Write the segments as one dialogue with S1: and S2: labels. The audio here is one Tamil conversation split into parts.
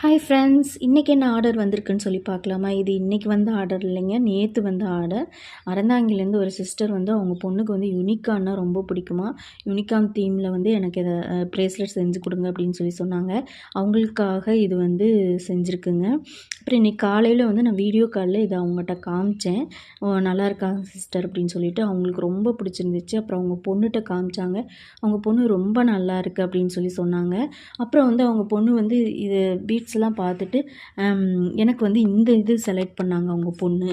S1: ஹாய் ஃப்ரெண்ட்ஸ், இன்றைக்கி என்ன ஆர்டர் வந்திருக்குன்னு சொல்லி பார்க்கலாமா? இது இன்றைக்கி வந்த ஆர்டர் இல்லைங்க, நேற்று வந்த ஆர்டர். அறந்தாங்கிலேருந்து ஒரு சிஸ்டர் வந்து அவங்க பொண்ணுக்கு வந்து யூனிகார்ன்னா ரொம்ப பிடிக்குமா. யூனிகார்ன் தீமில் வந்து எனக்கு இதை ப்ரேஸ்லெட் செஞ்சு கொடுங்க அப்படின்னு சொல்லி சொன்னாங்க. அவங்களுக்காக இது வந்து செஞ்சுருக்குங்க. அப்புறம் இன்றைக்கி காலையில் வந்து நான் வீடியோ காலில் இதை அவங்ககிட்ட காமிச்சேன். நல்லா இருக்காங்க சிஸ்டர் அப்படின்னு சொல்லிட்டு அவங்களுக்கு ரொம்ப பிடிச்சிருந்துச்சு. அப்புறம் அவங்க பொண்ணுகிட்ட காமிச்சாங்க. அவங்க பொண்ணு ரொம்ப நல்லா இருக்குது அப்படின்னு சொல்லி சொன்னாங்க. அப்புறம் வந்து அவங்க பொண்ணு வந்து இது பீட்ஸ்லாம் பார்த்துட்டு எனக்கு வந்து இந்த இது செலக்ட் பண்ணாங்க அவங்க பொண்ணு.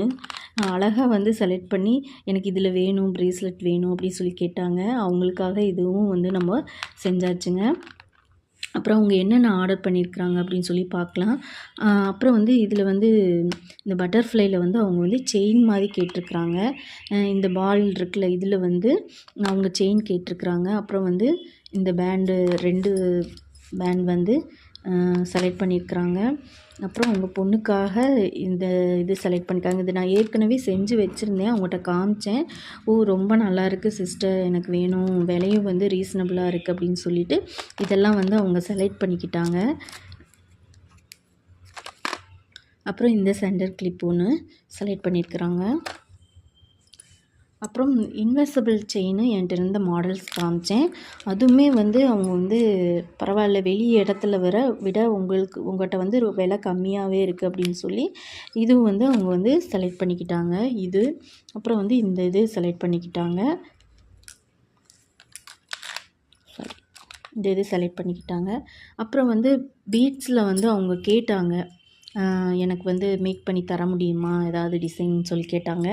S1: அழகாக வந்து செலக்ட் பண்ணி எனக்கு இதில் வேணும், ப்ரேஸ்லெட் வேணும் அப்படின்னு சொல்லி கேட்டாங்க. அவங்களுக்காக இதுவும் வந்து நம்ம செஞ்சாச்சுங்க. அப்புறம் அவங்க என்னென்ன ஆர்டர் பண்ணியிருக்கிறாங்க அப்படின்னு சொல்லி பார்க்கலாம். அப்புறம் வந்து இதில் வந்து இந்த பட்டர்ஃப்ளைல வந்து அவங்க வந்து செயின் மாதிரி கேட்டிருக்கிறாங்க. இந்த பால் இருக்குல்ல, இதில் வந்து அவங்க செயின் கேட்டிருக்கிறாங்க. அப்புறம் வந்து இந்த பேண்டு 2 பேண்ட் வந்து செலக்ட் பண்ணியிருக்கிறாங்க. அப்புறம் அவங்க பொண்ணுக்காக இந்த இது செலக்ட் பண்ணியிருக்காங்க. இது நான் ஏற்கனவே செஞ்சு வச்சுருந்தேன், அவங்கள்ட்ட காமிச்சேன். ரொம்ப நல்லாயிருக்கு சிஸ்டர், எனக்கு வேணும், விலையும் வந்து ரீசனபிளாக இருக்குது அப்படின்னு சொல்லிட்டு இதெல்லாம் வந்து அவங்க செலக்ட் பண்ணிக்கிட்டாங்க. அப்புறம் இந்த சென்டர் கிளிப் ஒன்று செலக்ட் பண்ணியிருக்கிறாங்க. அப்புறம் இன்வெசிபிள் செயின்னு என்கிட்ட இருந்த மாடல்ஸ் காமிச்சேன். அதுவுமே வந்து அவங்க வந்து பரவாயில்ல, வெளி இடத்துல விட உங்கள்கிட்ட வந்து விலை கம்மியாகவே இருக்குது அப்படின்னு சொல்லி இதுவும் வந்து அவங்க வந்து செலக்ட் பண்ணிக்கிட்டாங்க. இது அப்புறம் வந்து இந்த இது செலக்ட் பண்ணிக்கிட்டாங்க. இந்த இது செலக்ட் பண்ணிக்கிட்டாங்க. அப்புறம் வந்து பீட்ஸில் வந்து அவங்க கேட்டாங்க, எனக்கு வந்து மேக் பண்ணி தர முடியுமா ஏதாவது டிசைன் சொல்லி கேட்டாங்க.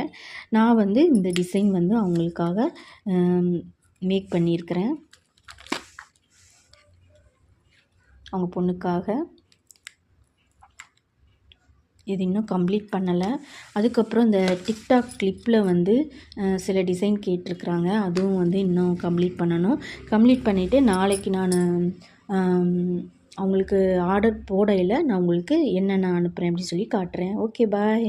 S1: நான் வந்து இந்த டிசைன் வந்து அவங்களுக்காக மேக் பண்ணியிருக்கிறேன் அவங்க பொண்ணுக்காக. இது இன்னும் கம்ப்ளீட் பண்ணலை. அதுக்கப்புறம் இந்த டிக்டாக் கிளிப்பில் வந்து சில டிசைன் கேட்டிருக்குறாங்க. அதுவும் வந்து இன்னும் கம்ப்ளீட் பண்ணணும். கம்ப்ளீட் பண்ணிவிட்டு நாளைக்கு நான் அவங்களுக்கு ஆர்டர் போடையில் நான் உங்களுக்கு என்னென்ன அனுப்புகிறேன் அப்படின்னு சொல்லி காட்டுறேன். ஓகே, பாய்.